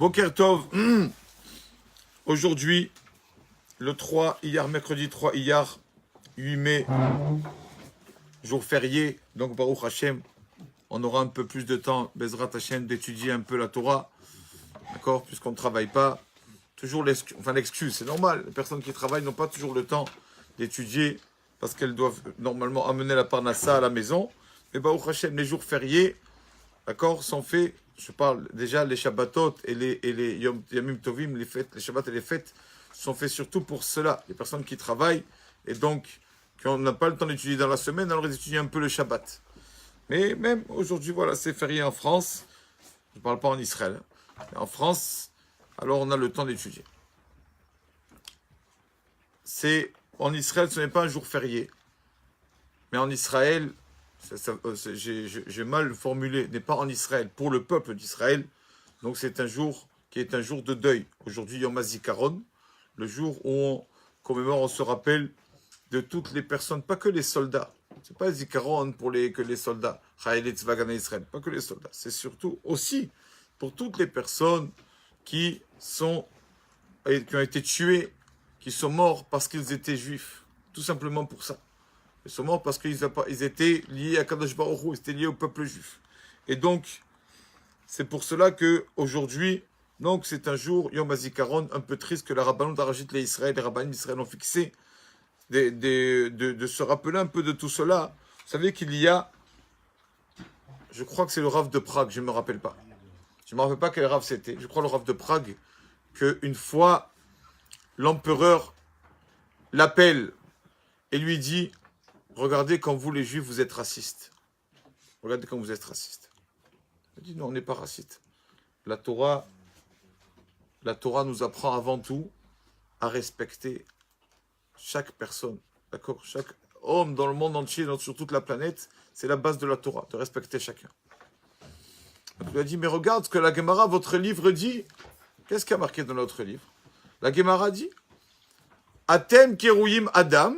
Boker Tov, aujourd'hui, le 3, hier, mercredi 3, hier, 8 mai, jour férié, donc Baruch Hashem, on aura un peu plus de temps, Bezrat Hashem, d'étudier un peu la Torah, d'accord, puisqu'on ne travaille pas. Toujours l'excuse, c'est normal, les personnes qui travaillent n'ont pas toujours le temps d'étudier, parce qu'elles doivent normalement amener la parnassa à la maison. Mais Baruch Hashem, les jours fériés, d'accord, sont faits. Je parle déjà les Shabbatot et les Yamim Tovim, les fêtes, les Shabbats et les fêtes sont faits surtout pour cela. Les personnes qui travaillent et donc qui n'ont pas le temps d'étudier dans la semaine, alors ils étudient un peu le Shabbat. Mais même aujourd'hui, voilà, c'est férié en France. Je ne parle pas en Israël. Mais en France, alors on a le temps d'étudier. En Israël, ce n'est pas un jour férié. Mais en Israël, j'ai mal formulé, n'est pas en Israël, pour le peuple d'Israël. Donc c'est un jour qui est un jour de deuil. Aujourd'hui, Yom HaZikaron, le jour où on commémore, on se rappelle de toutes les personnes, pas que les soldats. C'est pas Zikaron pour que les soldats, Chayelet Tzvagana Israël, pas que les soldats. C'est surtout aussi pour toutes les personnes qui ont été tuées, qui sont morts parce qu'ils étaient juifs. Tout simplement pour ça. Ils sont morts parce qu'ils étaient liés à Kadosh Baruch Hu, ils étaient liés au peuple juif. Et donc, c'est pour cela qu'aujourd'hui, donc c'est un jour, Yom HaZikaron, un peu triste que la Rabbanon d'Arajit les Israël, les Rabbanim d'Israël ont fixé, de se rappeler un peu de tout cela. Vous savez qu'il y a, je crois que c'est le Rav de Prague, je ne me rappelle pas. Je ne me rappelle pas quel Rav c'était. Je crois le Rav de Prague, qu'une fois, l'empereur l'appelle et lui dit: regardez quand vous les juifs vous êtes racistes. Regardez quand vous êtes racistes. Il dit non, on n'est pas raciste. La Torah nous apprend avant tout à respecter chaque personne. D'accord? Chaque homme dans le monde entier, sur toute la planète, c'est la base de la Torah, de respecter chacun. Donc il a dit, mais regarde ce que la Gemara, votre livre, dit. Qu'est-ce qu'il y a marqué dans notre livre? La Gemara dit: Atem kerouyim Adam.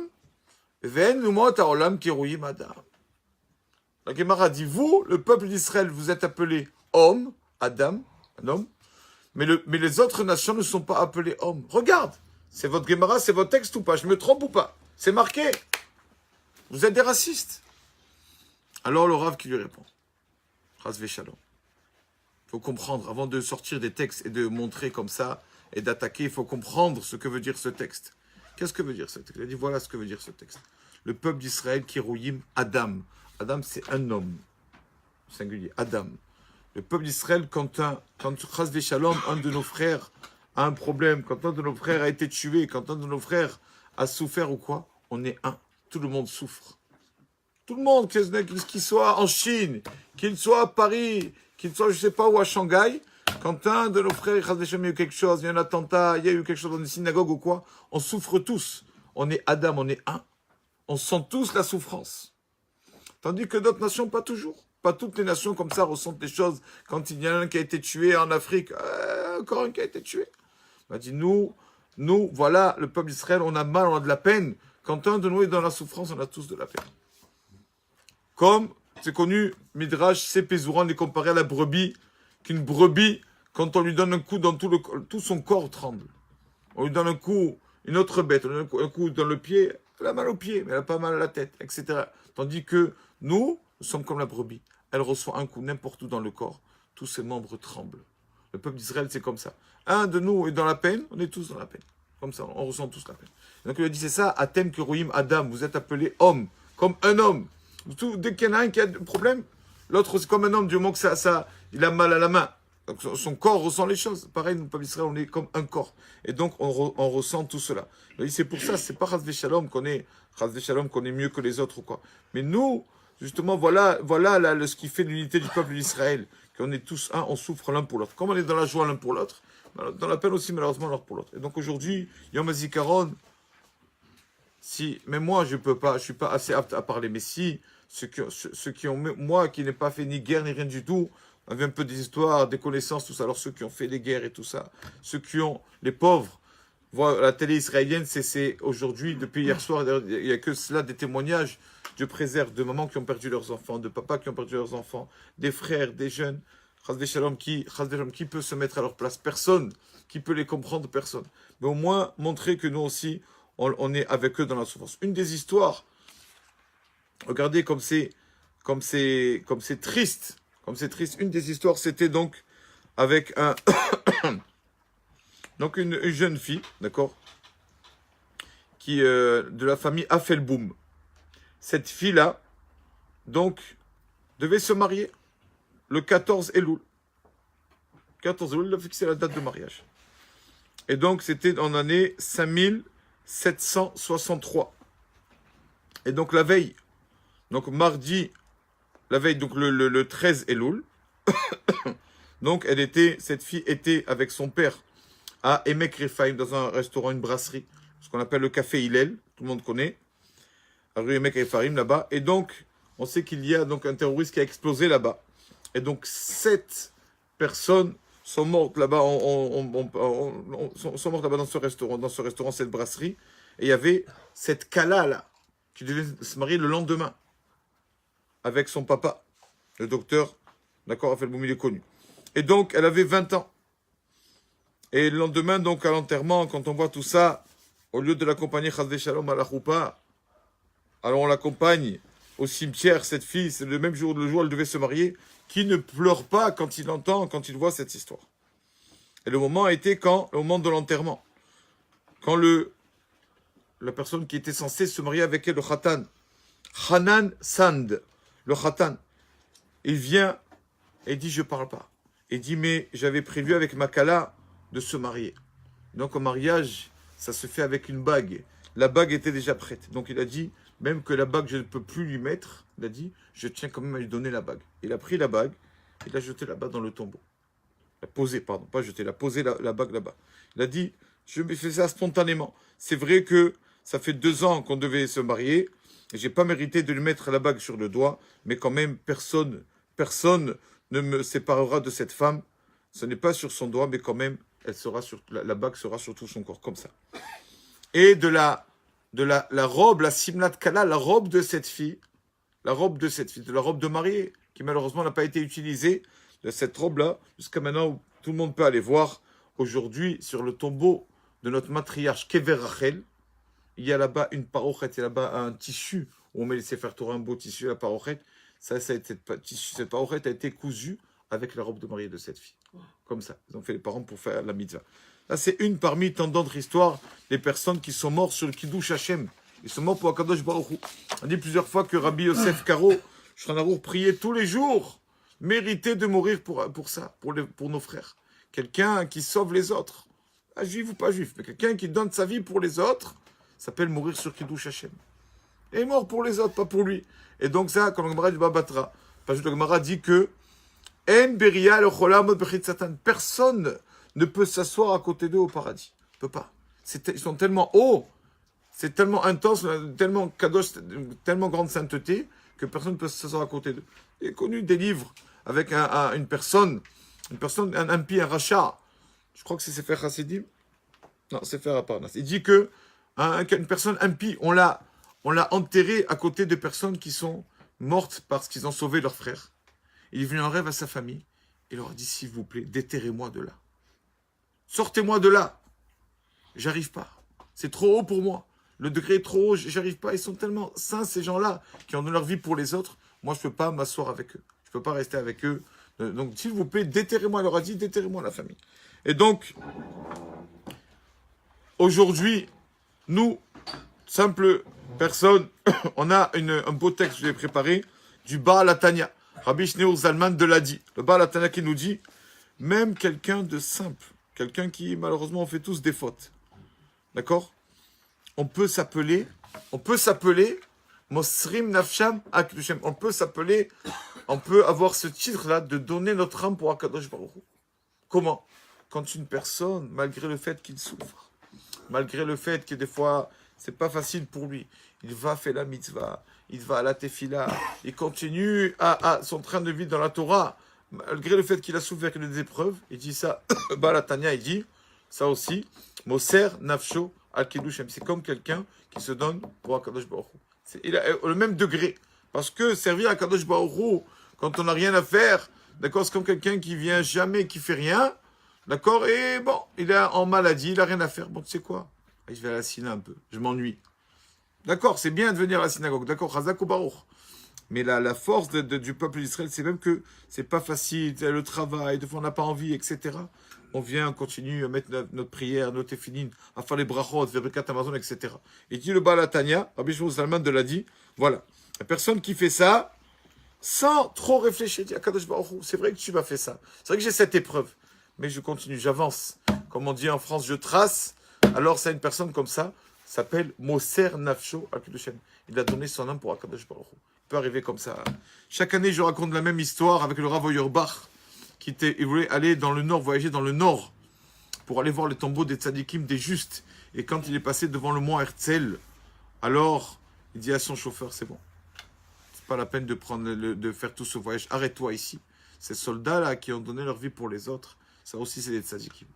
La Gemara dit, vous, le peuple d'Israël, vous êtes appelés hommes, Adam, un homme, mais les autres nations ne sont pas appelées hommes. Regarde, c'est votre Gemara, c'est votre texte ou pas? Je me trompe ou pas? C'est marqué. Vous êtes des racistes. Alors le Rav qui lui répond, Chas Shalom. Il faut comprendre, avant de sortir des textes et de montrer comme ça, et d'attaquer, il faut comprendre ce que veut dire ce texte. Qu'est-ce que veut dire ce texte? Il a dit, voilà ce que veut dire ce texte. Le peuple d'Israël, Kirouyim, Adam. Adam, c'est un homme. Singulier, Adam. Le peuple d'Israël, quand Chas Shalom, un de nos frères a un problème, quand un de nos frères a été tué, quand un de nos frères a souffert ou quoi, on est un. Tout le monde souffre. Tout le monde, qu'il soit en Chine, qu'il soit à Paris, qu'il soit je ne sais pas où à Shanghai, quand un de nos frères, il y a eu quelque chose, il y a eu un attentat, il y a eu quelque chose dans une synagogue ou quoi, on souffre tous. On est Adam, on est un. On sent tous la souffrance. Tandis que d'autres nations, pas toujours. Pas toutes les nations comme ça ressentent les choses. Quand il y en a un qui a été tué en Afrique, encore un qui a été tué. On a dit, nous, voilà, le peuple d'Israël, on a mal, on a de la peine. Quand un de nous est dans la souffrance, on a tous de la peine. Comme, c'est connu, Midrash, Sepezouran est comparé à la brebis, qu'une brebis, quand on lui donne un coup dans tout son corps tremble. On lui donne un coup, une autre bête, on lui donne un coup dans le pied, elle a mal au pied, mais elle n'a pas mal à la tête, etc. Tandis que nous sommes comme la brebis. Elle reçoit un coup n'importe où dans le corps, tous ses membres tremblent. Le peuple d'Israël, c'est comme ça. Un de nous est dans la peine, on est tous dans la peine. Comme ça, on ressent tous la peine. Donc il a dit, c'est ça, Atem Keroïm Adam, vous êtes appelés hommes, comme un homme. Dès qu'il y en a un qui a un problème, l'autre c'est comme un homme, du moment que il a mal à la main. Donc son corps ressent les choses. Pareil, nous, le peuple d'Israël, on est comme un corps. Et donc, on ressent tout cela. Il a dit, c'est pour ça, c'est pas Chas Shalom qu'on est mieux que les autres ou quoi. Mais nous, justement, voilà ce qui fait l'unité du peuple d'Israël. Qu'on est tous un, on souffre l'un pour l'autre. Comme on est dans la joie l'un pour l'autre, dans la peine aussi, malheureusement, l'un pour l'autre. Et donc aujourd'hui, Yom HaZikaron, même moi, je suis pas assez apte à parler, mais si, ceux qui ont, moi, qui n'ai pas fait ni guerre, ni rien du tout, on avait un peu des histoires, des connaissances, tout ça. Alors ceux qui ont fait les guerres et tout ça, les pauvres, voient la télé israélienne, c'est aujourd'hui, depuis hier soir, il n'y a que cela, des témoignages. Dieu préserve de mamans qui ont perdu leurs enfants, de papas qui ont perdu leurs enfants, des frères, des jeunes. Chas v'shalom, qui peut se mettre à leur place? Personne. Qui peut les comprendre? Personne. Mais au moins, montrer que nous aussi, on est avec eux dans la souffrance. Une des histoires, regardez comme c'est triste. Comme c'est triste. Une des histoires, c'était donc avec donc une jeune fille, d'accord, qui de la famille Affelboum. Cette fille-là, donc, devait se marier le 14 Elul. 14 Elul, il a fixé la date de mariage. Et donc, c'était en année 5763. Et donc, la veille, donc mardi, la veille, donc le 13 Elul, donc, cette fille était avec son père à Emek Rephaim, dans un restaurant, une brasserie, ce qu'on appelle le Café Hillel, tout le monde connaît, à rue Emek Rephaim, là-bas. Et donc, on sait qu'il y a donc un terroriste qui a explosé là-bas. Et donc, 7 personnes sont mortes là-bas, sont mortes là-bas dans ce restaurant, cette brasserie. Et il y avait cette Kala là, qui devait se marier le lendemain avec son papa, le docteur, d'accord, Affelboum, il est connu. Et donc, elle avait 20 ans. Et le lendemain, donc, à l'enterrement, quand on voit tout ça, au lieu de l'accompagner, Chas v'shalom, à la choupa, alors on l'accompagne au cimetière, cette fille, c'est le même jour, le jour où elle devait se marier, qui ne pleure pas quand il voit cette histoire. Et le moment a été le moment de l'enterrement. Quand la personne qui était censée se marier avec elle, le Khatan, Hanan Sand, le Khatan, il vient et dit, je parle pas. Il dit, mais j'avais prévu avec ma Kala de se marier. Donc au mariage, ça se fait avec une bague. La bague était déjà prête. Donc il a dit, même que la bague, je ne peux plus lui mettre, il a dit, je tiens quand même à lui donner la bague. Il a pris la bague, il a jeté la bague dans le tombeau. Il a posé, pardon, pas jeté, il a posé la bague là-bas. Il a dit, je me fais ça spontanément. C'est vrai que ça fait 2 ans qu'on devait se marier, et j'ai pas mérité de lui mettre la bague sur le doigt, mais quand même, personne ne me séparera de cette femme. Ce n'est pas sur son doigt, mais quand même, la bague sera sur tout son corps, comme ça. Et de la robe, la simlat kala, la robe de cette fille, de la robe de mariée, qui malheureusement n'a pas été utilisée, de cette robe-là, jusqu'à maintenant où tout le monde peut aller voir. Aujourd'hui, sur le tombeau de notre matriarche Kever Rachel, il y a là-bas une parochet, il y a là-bas un tissu, où on met les Sefer Torah, un beau tissu, la parochet. Cette parochet a été cousue avec la robe de mariée de cette fille. Comme ça, ils ont fait les parents pour faire la mitzvah. Là, c'est une parmi tant d'autres histoires des personnes qui sont mortes sur le Kiddush Hashem. Ils sont morts pour Akadosh Baruch Hu. On dit plusieurs fois que Rabbi Yosef Karo, Shulchan Aruch, priait tous les jours, méritait de mourir pour ça, pour nos frères. Quelqu'un qui sauve les autres, pas juif ou pas juif, mais quelqu'un qui donne sa vie pour les autres, s'appelle mourir sur Kiddush Hashem. Il est mort pour les autres, pas pour lui. Et donc ça, comme le Gemara dit Babatra, parce que le Gemara dit que personne ne peut s'asseoir à côté d'eux au paradis. Ne peut pas. Ils sont tellement hauts, c'est tellement intense, tellement kadosh, tellement grande sainteté, que personne ne peut s'asseoir à côté d'eux. Il est connu des livres avec une personne, un impie, un rachat. Je crois que c'est Sefer Hasidim. Non, c'est Sefer Aparnas. Il dit que une personne impie, on l'a enterré à côté de personnes qui sont mortes parce qu'ils ont sauvé leur frère. Il est venu en rêve à sa famille. Il leur a dit, s'il vous plaît, déterrez-moi de là. Sortez-moi de là. J'arrive pas. C'est trop haut pour moi. Le degré est trop haut, j'arrive pas. Ils sont tellement saints, ces gens-là, qui ont donné leur vie pour les autres. Moi, je peux pas m'asseoir avec eux. Je peux pas rester avec eux. Donc, s'il vous plaît, déterrez-moi. Il leur a dit, déterrez-moi la famille. Et donc, aujourd'hui, nous, simples personnes, on a un beau texte que je vais préparer du Baal HaTanya. Rabbi Shneur Zalman de l'a dit. Le Baal HaTanya qui nous dit, même quelqu'un de simple, quelqu'un qui, malheureusement, on fait tous des fautes. D'accord? On peut s'appeler Mosrim Nafsham Akdushem. On peut avoir ce titre-là de donner notre âme pour Akadosh Baruch Hu. Comment? Quand une personne, malgré le fait qu'il souffre, malgré le fait que des fois, c'est pas facile pour lui, il va faire la mitzvah, il va à la tefila, il continue à son train de vie dans la Torah, malgré le fait qu'il a souffert des épreuves, il dit ça, Baal HaTanya, il dit ça aussi, Moser Nafsho Al-Kidushem. C'est comme quelqu'un qui se donne pour Akadosh Baruch Hu. Il a le même degré. Parce que servir à Akadosh Baruch Hu, quand on n'a rien à faire, D'accord, c'est comme quelqu'un qui vient jamais, qui fait rien. D'accord, et bon, il est en maladie, il a rien à faire. Bon, tu sais quoi? Je vais à la synagogue un peu, je m'ennuie. D'accord, c'est bien de venir à la synagogue. D'accord, Chazak ou Baruch. Mais la force du peuple d'Israël, c'est même que c'est pas facile, le travail, des fois on n'a pas envie, etc. On vient, on continue à mettre notre prière, notre téfilin, à faire les brachot, faire le Amazon, etc. Et dit le Baal HaTanya, Rabbi Shimon Zalman de l'a dit, voilà. La personne qui fait ça, sans trop réfléchir, dit Akadosh Baruch Hu, c'est vrai que tu m'as fait ça. C'est vrai que j'ai cette épreuve. Mais je continue, j'avance. Comme on dit en France, je trace. Alors c'est une personne comme ça, s'appelle Moser Nafsho Akadoshem. Il a donné son âme pour Akadosh Baruch Hu. Il peut arriver comme ça. Chaque année, je raconte la même histoire avec le Rav Auerbach, il voulait aller dans le nord, voyager dans le nord, pour aller voir les tombeaux des tzadikim, des justes. Et quand il est passé devant le mont Herzl, alors il dit à son chauffeur, c'est bon. C'est pas la peine de faire tout ce voyage. Arrête-toi ici. Ces soldats-là qui ont donné leur vie pour les autres, ça aussi c'est des tzadikim.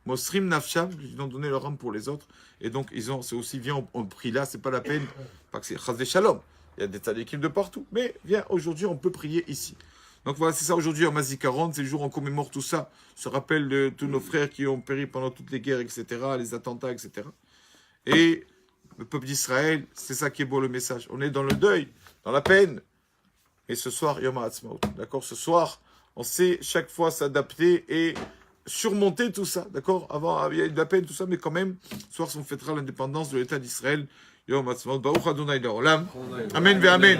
Mosrim Nafsham, ils ont donné leur âme pour les autres. Et donc, c'est aussi, viens, on prie là, c'est pas la peine. Pas que c'est Chazvé Shalom. Il y a des tzadikim de partout. Mais viens, aujourd'hui, on peut prier ici. Donc voilà, c'est ça aujourd'hui en Mazikaron, c'est le jour où on commémore tout ça. On se rappelle de tous nos frères qui ont péri pendant toutes les guerres, etc., les attentats, etc. Et le peuple d'Israël, c'est ça qui est beau le message. On est dans le deuil, dans la peine. Et ce soir, Yom HaAtzmaut. D'accord? Ce soir, on sait chaque fois s'adapter et surmonter tout ça. D'accord? Avant, il y a eu de la peine, tout ça, mais quand même, ce soir, on fêtera l'indépendance de l'État d'Israël. Yom HaAtzmaut. Baruch Adonai Le'olam. Amen ve Amen.